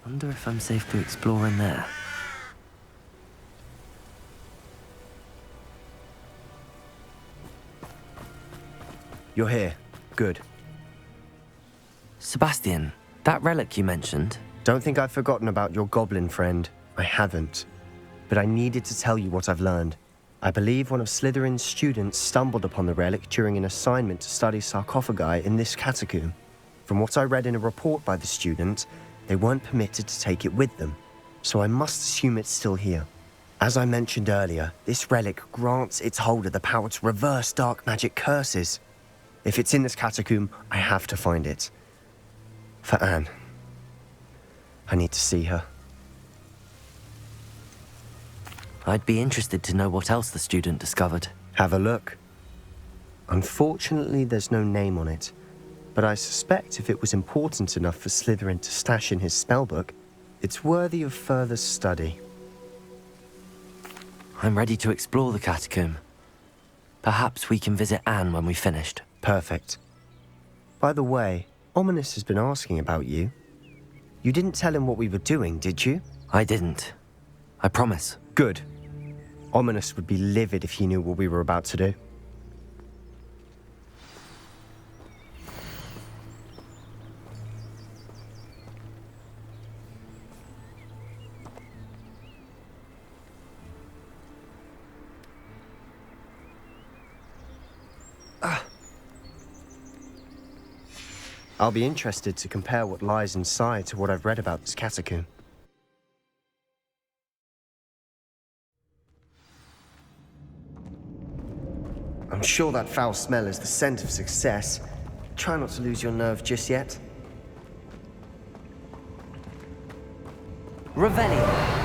Wonder if I'm safe to explore in there. You're here. Good. Sebastian, that relic you mentioned. Don't think I've forgotten about your goblin friend. I haven't. But I needed to tell you what I've learned. I believe one of Slytherin's students stumbled upon the relic during an assignment to study sarcophagi in this catacomb. From what I read in a report by the student, they weren't permitted to take it with them, so I must assume it's still here. As I mentioned earlier, this relic grants its holder the power to reverse dark magic curses. If it's in this catacomb, I have to find it. For Anne. I need to see her. I'd be interested to know what else the student discovered. Have a look. Unfortunately, there's no name on it, but I suspect if it was important enough for Slytherin to stash in his spellbook, it's worthy of further study. I'm ready to explore the catacomb. Perhaps we can visit Anne when we've finished. Perfect. By the way, Ominous has been asking about you. You didn't tell him what we were doing, did you? I didn't. I promise. Good. Ominous would be livid if he knew what we were about to do. I'll be interested to compare what lies inside to what I've read about this catacomb. I'm sure that foul smell is the scent of success. Try not to lose your nerve just yet. Revelio.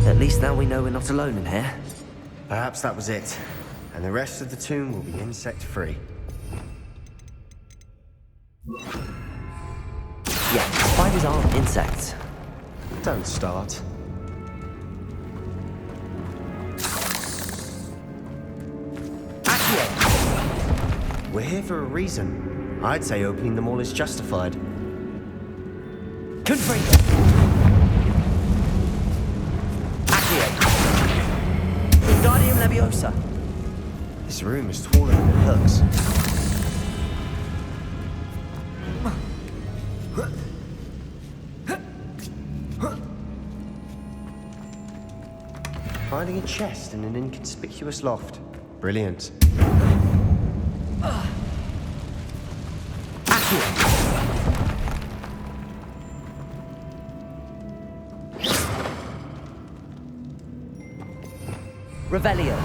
At least now we know we're not alone in here. Perhaps that was it, and the rest of the tomb will be insect-free. Yeah, spiders aren't insects. Don't start. Accio! We're here for a reason. I'd say opening them all is justified. Confringo! Wingardium Leviosa. This room is taller than it looks. Finding a chest in an inconspicuous loft. Brilliant. Revelio.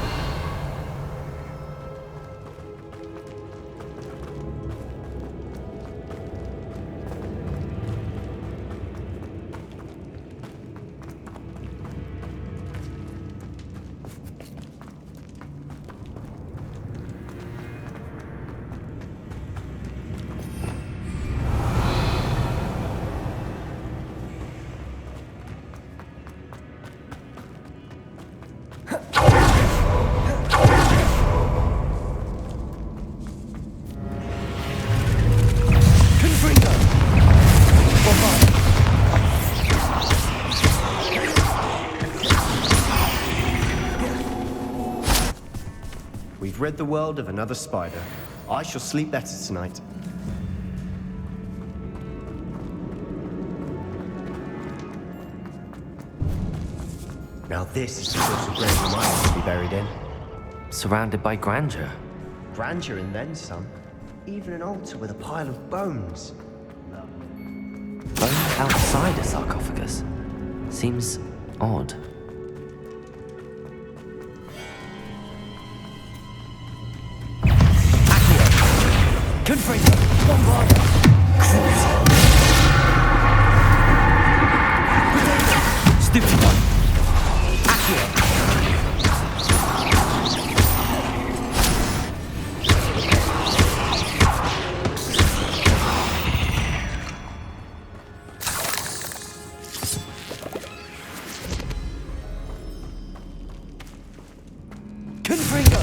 We've rid the world of another spider. I shall sleep better tonight. Now this is the sort of grave I want to be buried in. Surrounded by grandeur. Grandeur and then some. Even an altar with a pile of bones. Bone outside a sarcophagus. Seems odd. Confringo! Bombarda! Cruiser! Stupido! Accio! Confringo!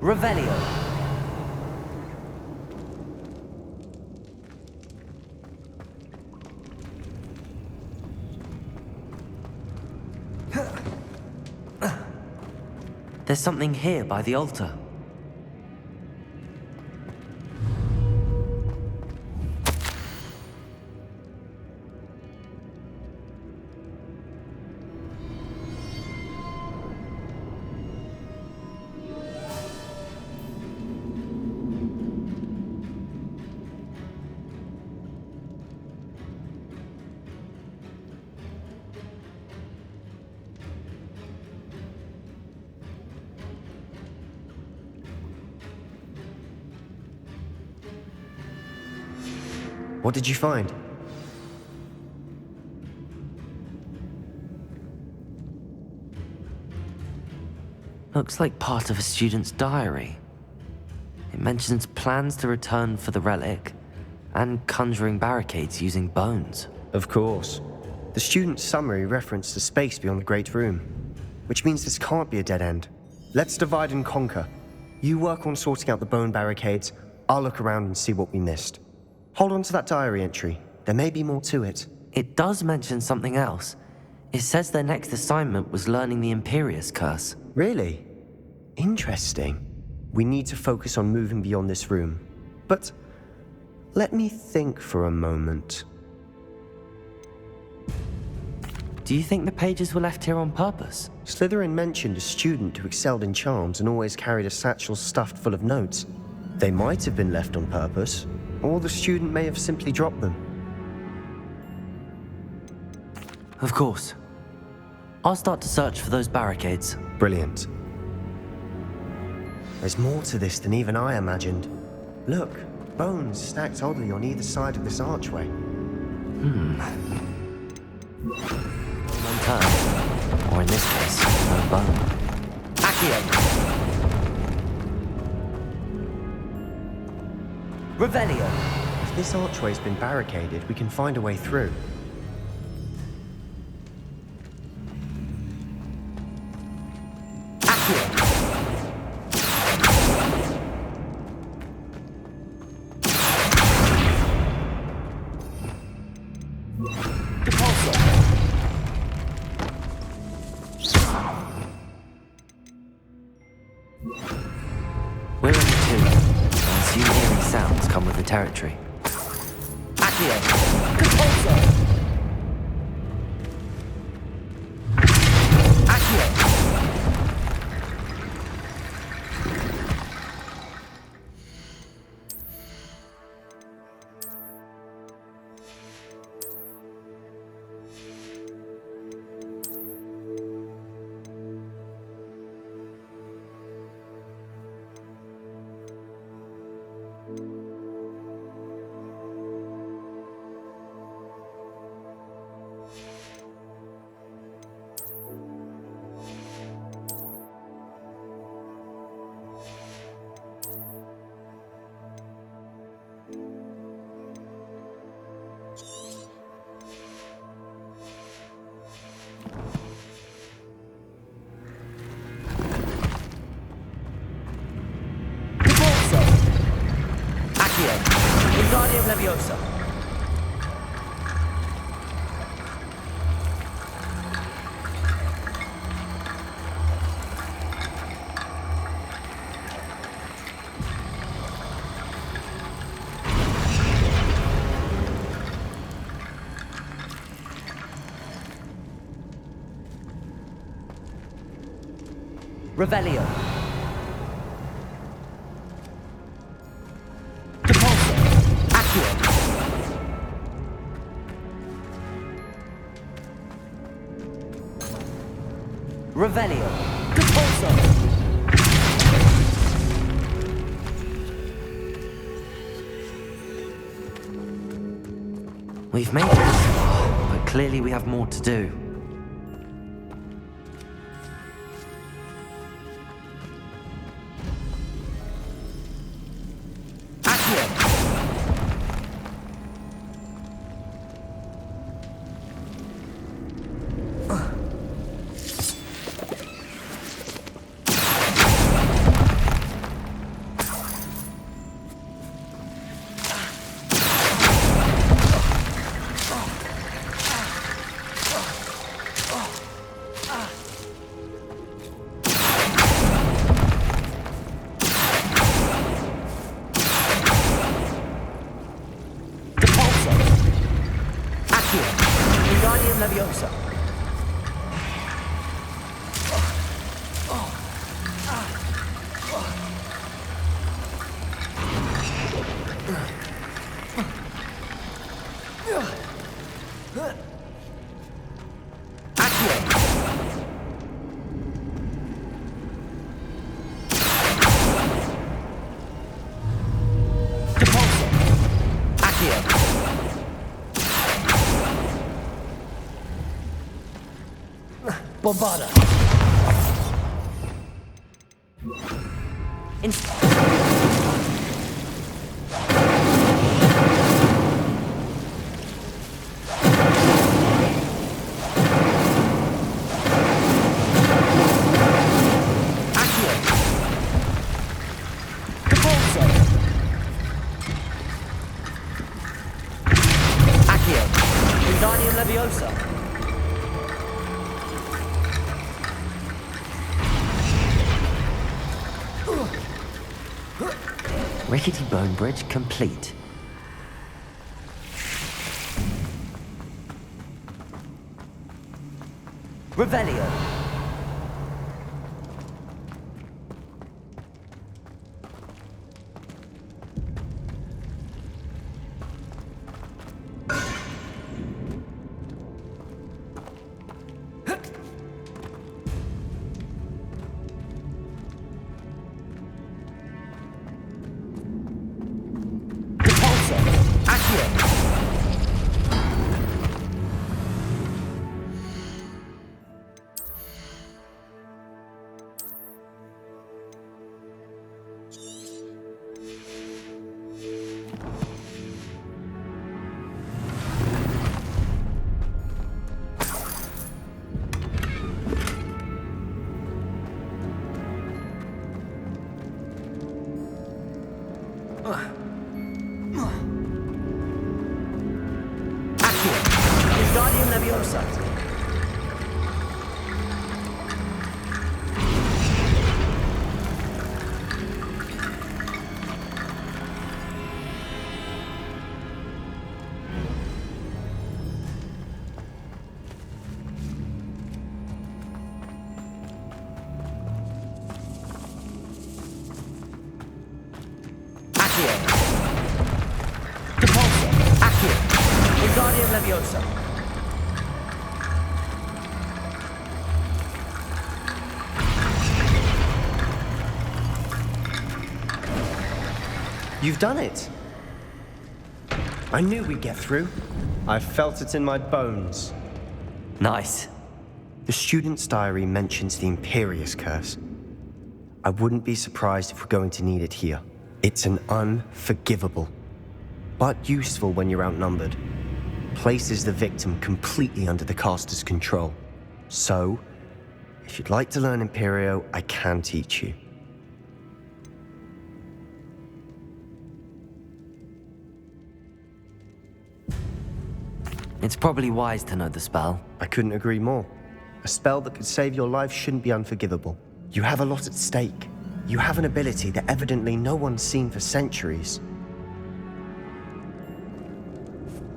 Revelio. There's something here by the altar. What did you find? Looks like part of a student's diary. It mentions plans to return for the relic and conjuring barricades using bones. Of course. The student's summary referenced a space beyond the Great Room, which means this can't be a dead end. Let's divide and conquer. You work on sorting out the bone barricades, I'll look around and see what we missed. Hold on to that diary entry. There may be more to it. It does mention something else. It says their next assignment was learning the Imperius Curse. Really? Interesting. We need to focus on moving beyond this room. But let me think for a moment. Do you think the pages were left here on purpose? Slytherin mentioned a student who excelled in charms and always carried a satchel stuffed full of notes. They might have been left on purpose, or the student may have simply dropped them. Of course. I'll start to search for those barricades. Brilliant. There's more to this than even I imagined. Look, bones stacked oddly on either side of this archway. One turn. Or in this case, no bone. Accio! Revelio! If this archway's been barricaded, we can find a way through. Accio! Repulsor! We're in the tomb. I assume hearing sounds come with the territory. Accio! Repulsor! Accio! Wingardium Leviosa. Revelio. Depulso. Accio. Revelio. Depulso. We've made it this far, but clearly we have more to do. Leviosa. Bombada. Leviosa. Rickety bone bridge complete. Revelio. Leviosa. Depulso. Accio. Wingardium Leviosa. You've done it! I knew we'd get through. I felt it in my bones. Nice. The student's diary mentions the Imperius Curse. I wouldn't be surprised if we're going to need it here. It's an unforgivable, but useful when you're outnumbered. Places the victim completely under the caster's control. So, if you'd like to learn Imperio, I can teach you. It's probably wise to know the spell. I couldn't agree more. A spell that could save your life shouldn't be unforgivable. You have a lot at stake. You have an ability that evidently no one's seen for centuries.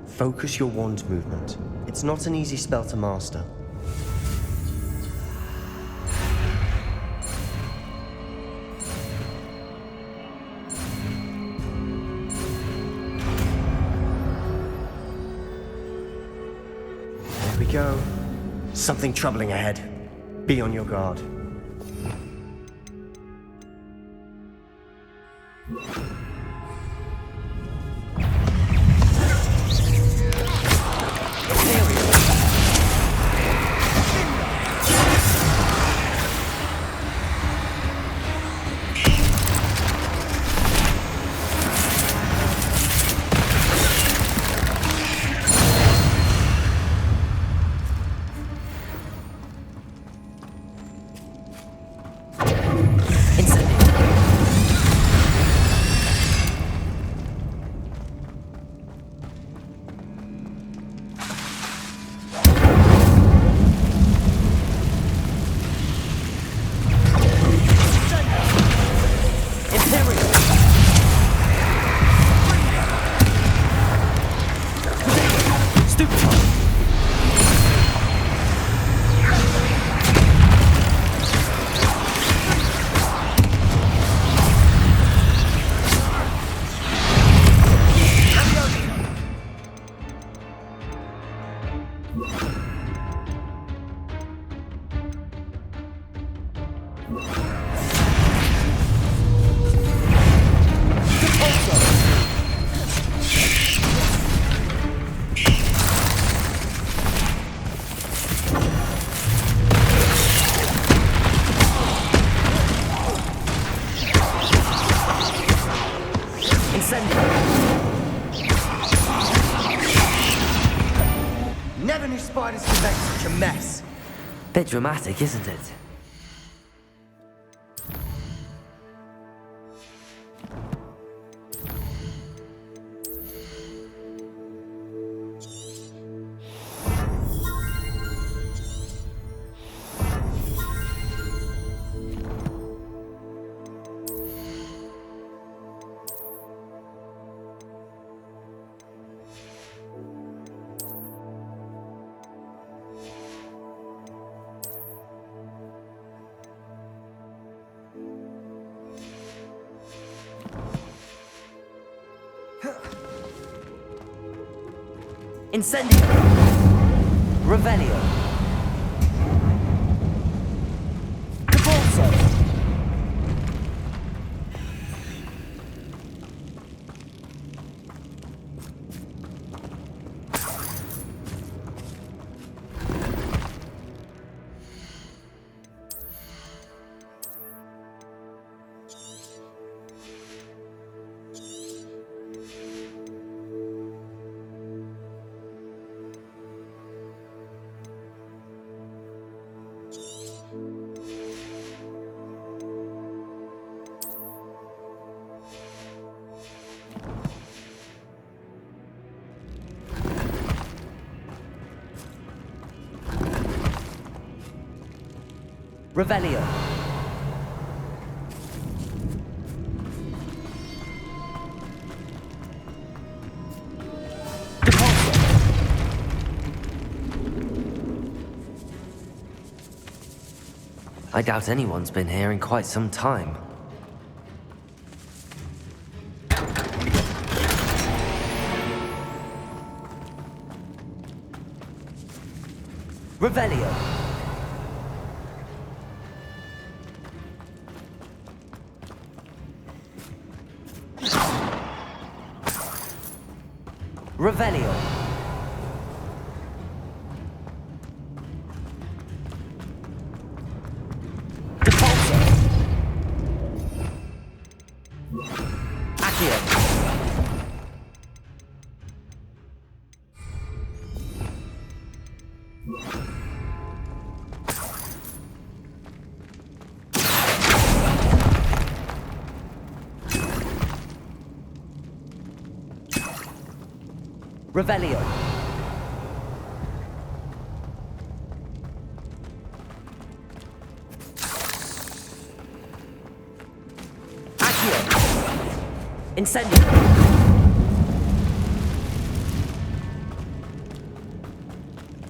Focus your wand's movement. It's not an easy spell to master. Here we go. Something troubling ahead. Be on your guard. Never knew spiders could make such a mess. Bit dramatic, isn't it? Incendio! Revelio! Cabalso! Revelio. I doubt anyone's been here in quite some time. Revelio. Revelio. Defaulter. Accio. Revelio. Accio. Incendio.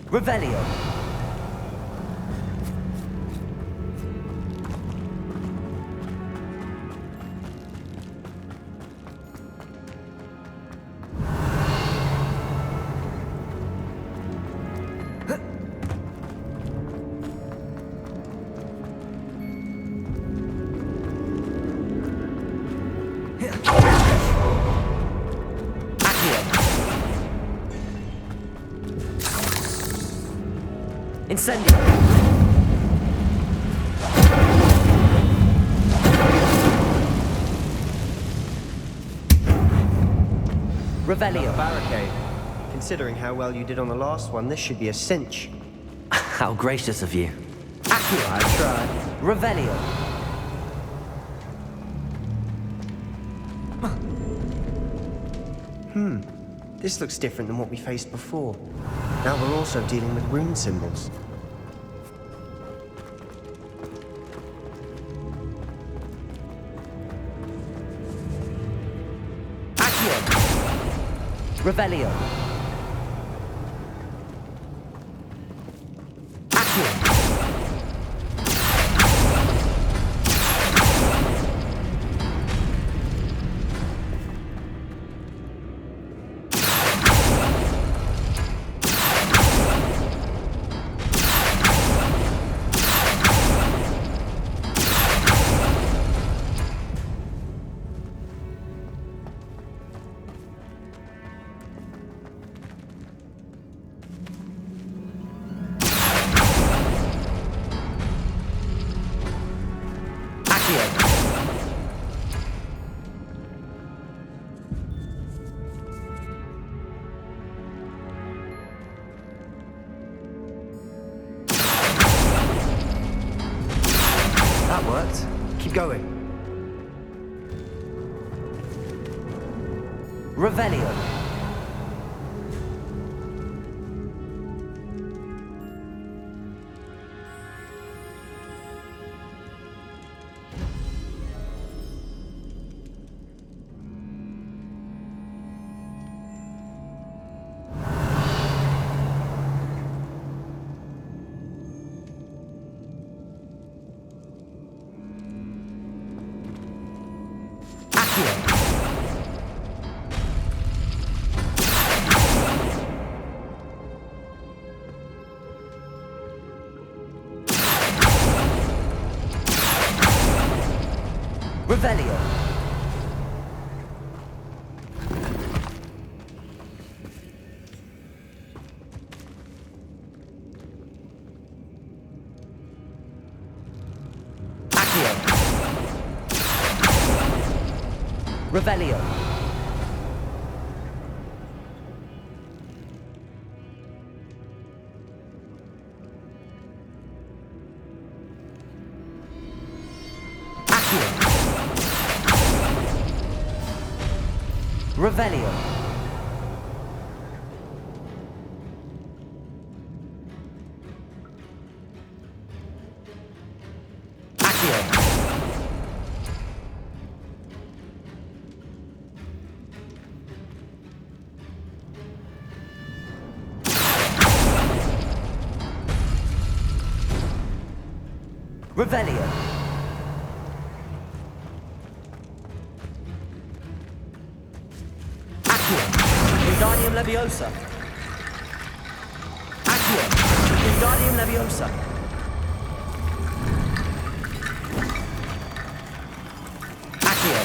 Revelio. Incendio! Revelio! Barricade. Considering how well you did on the last one, this should be a cinch. How gracious of you. Accio! I tried. Revelio! This looks different than what we faced before. Now we're also dealing with rune symbols. Revelio. Accio. That worked. Keep going. Revelio. Revelio. Accio. Revelio. Accio. Revelio. Accio. Revelio. Wingardium Leviosa. Accio. Wingardium Leviosa. Accio.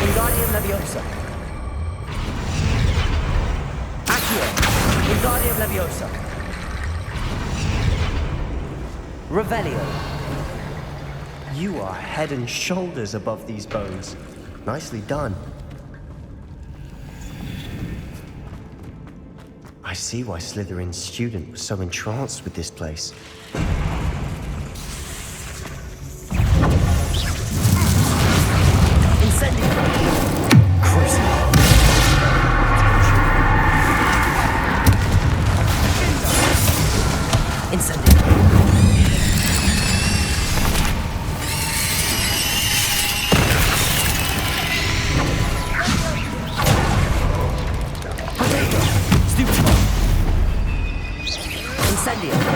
Wingardium Leviosa. Accio. Wingardium Leviosa. Revelio. You are head and shoulders above these bones. Nicely done. I see why Slytherin's student was so entranced with this place. Incendio. Crucible. Incendio. Incendio.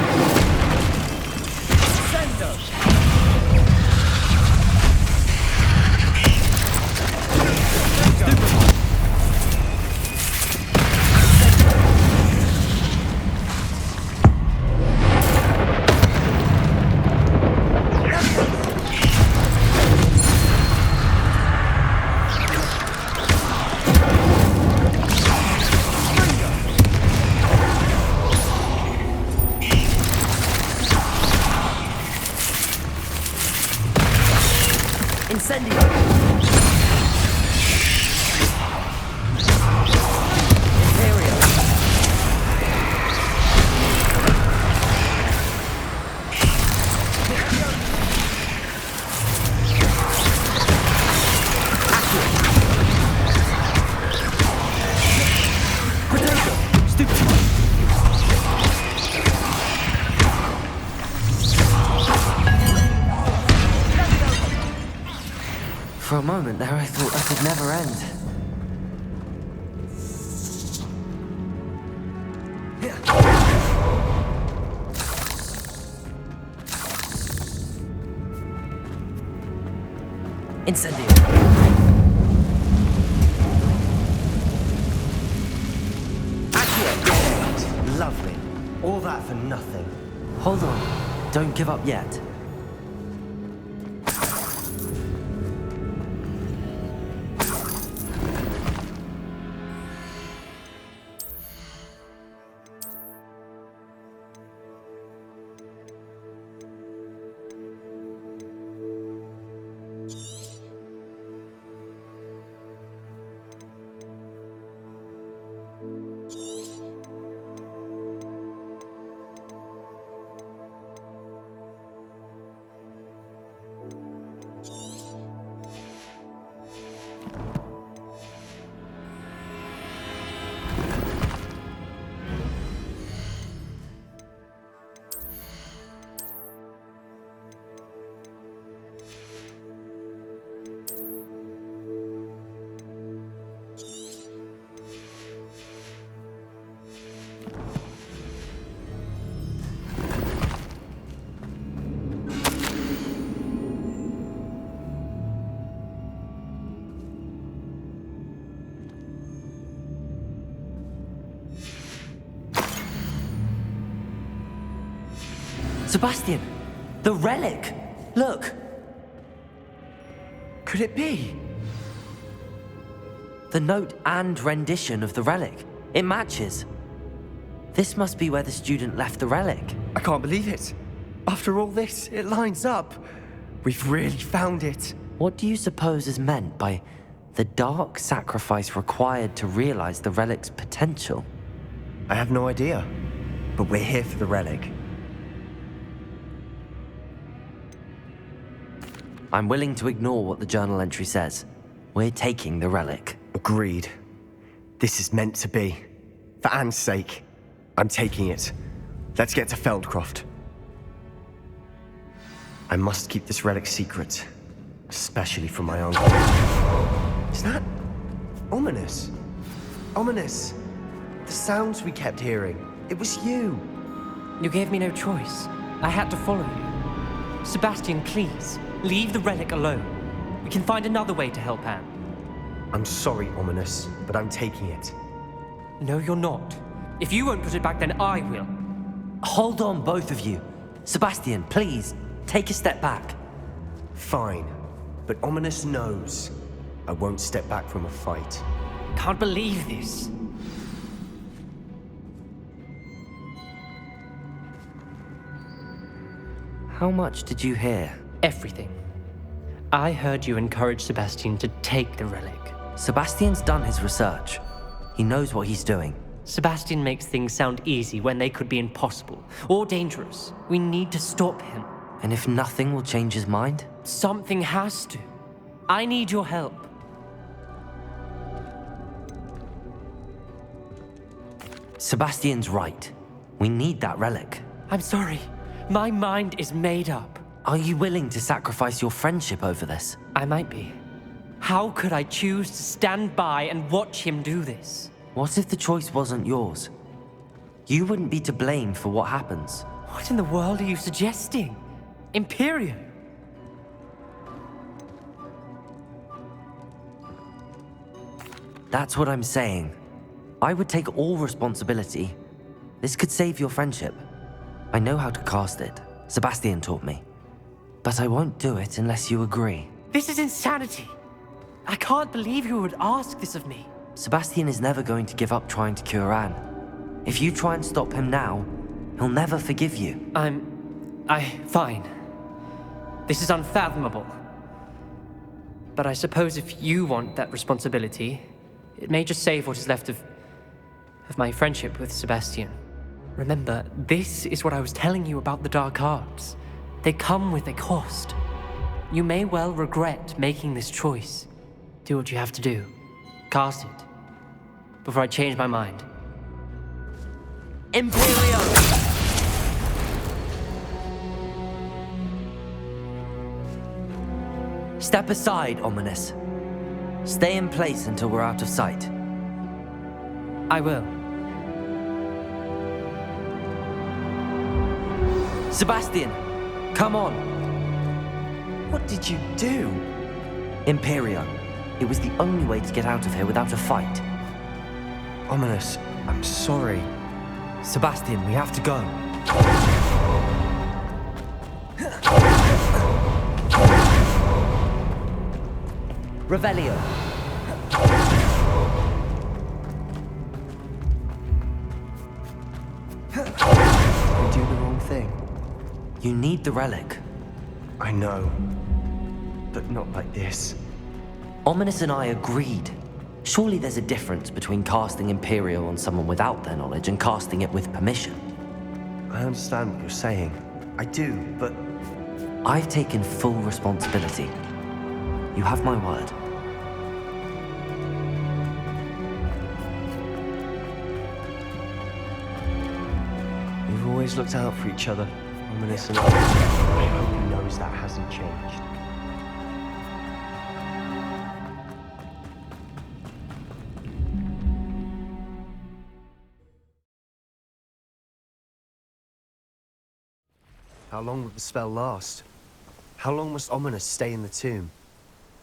moment there, I thought that could never end. Incendio. Accio! Lovely. All that for nothing. Hold on. Don't give up yet. Sebastian! The relic! Look! Could it be? The note and rendition of the relic. It matches. This must be where the student left the relic. I can't believe it. After all this, it lines up. We've really found it. What do you suppose is meant by the dark sacrifice required to realize the relic's potential? I have no idea. But we're here for the relic. I'm willing to ignore what the journal entry says. We're taking the relic. Agreed. This is meant to be. For Anne's sake, I'm taking it. Let's get to Feldcroft. I must keep this relic secret, especially from my uncle. Is that ominous? Ominous. The sounds we kept hearing. It was you. You gave me no choice. I had to follow you. Sebastian, please, leave the relic alone. We can find another way to help Anne. I'm sorry, Ominous, but I'm taking it. No, you're not. If you won't put it back, then I will. Hold on, both of you. Sebastian, please, take a step back. Fine, but Ominous knows I won't step back from a fight. Can't believe this. How much did you hear? Everything. I heard you encourage Sebastian to take the relic. Sebastian's done his research. He knows what he's doing. Sebastian makes things sound easy when they could be impossible or dangerous. We need to stop him. And if nothing will change his mind? Something has to. I need your help. Sebastian's right. We need that relic. I'm sorry. My mind is made up. Are you willing to sacrifice your friendship over this? I might be. How could I choose to stand by and watch him do this? What if the choice wasn't yours? You wouldn't be to blame for what happens. What in the world are you suggesting? Imperium? That's what I'm saying. I would take all responsibility. This could save your friendship. I know how to cast it. Sebastian taught me. But I won't do it unless you agree. This is insanity. I can't believe you would ask this of me. Sebastian is never going to give up trying to cure Anne. If you try and stop him now, he'll never forgive you. Fine. This is unfathomable. But I suppose if you want that responsibility, it may just save what is left of my friendship with Sebastian. Remember, this is what I was telling you about the dark arts. They come with a cost. You may well regret making this choice. Do what you have to do. Cast it. Before I change my mind. Imperium! Step aside, Ominous. Stay in place until we're out of sight. I will. Sebastian, come on! What did you do? Imperio. It was the only way to get out of here without a fight. Ominous, I'm sorry. Sebastian, we have to go. Revelio. Did we do the wrong thing? You need the relic. I know. But not like this. Ominous and I agreed. Surely there's a difference between casting Imperial on someone without their knowledge and casting it with permission. I understand what you're saying. I do, but I've taken full responsibility. You have my word. we've always looked out for each other. Ominous and I hope he knows that hasn't changed. How long will the spell last? How long must Ominous stay in the tomb?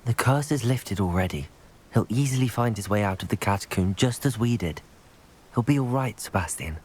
The curse is lifted already. He'll easily find his way out of the catacomb just as we did. He'll be all right, Sebastian.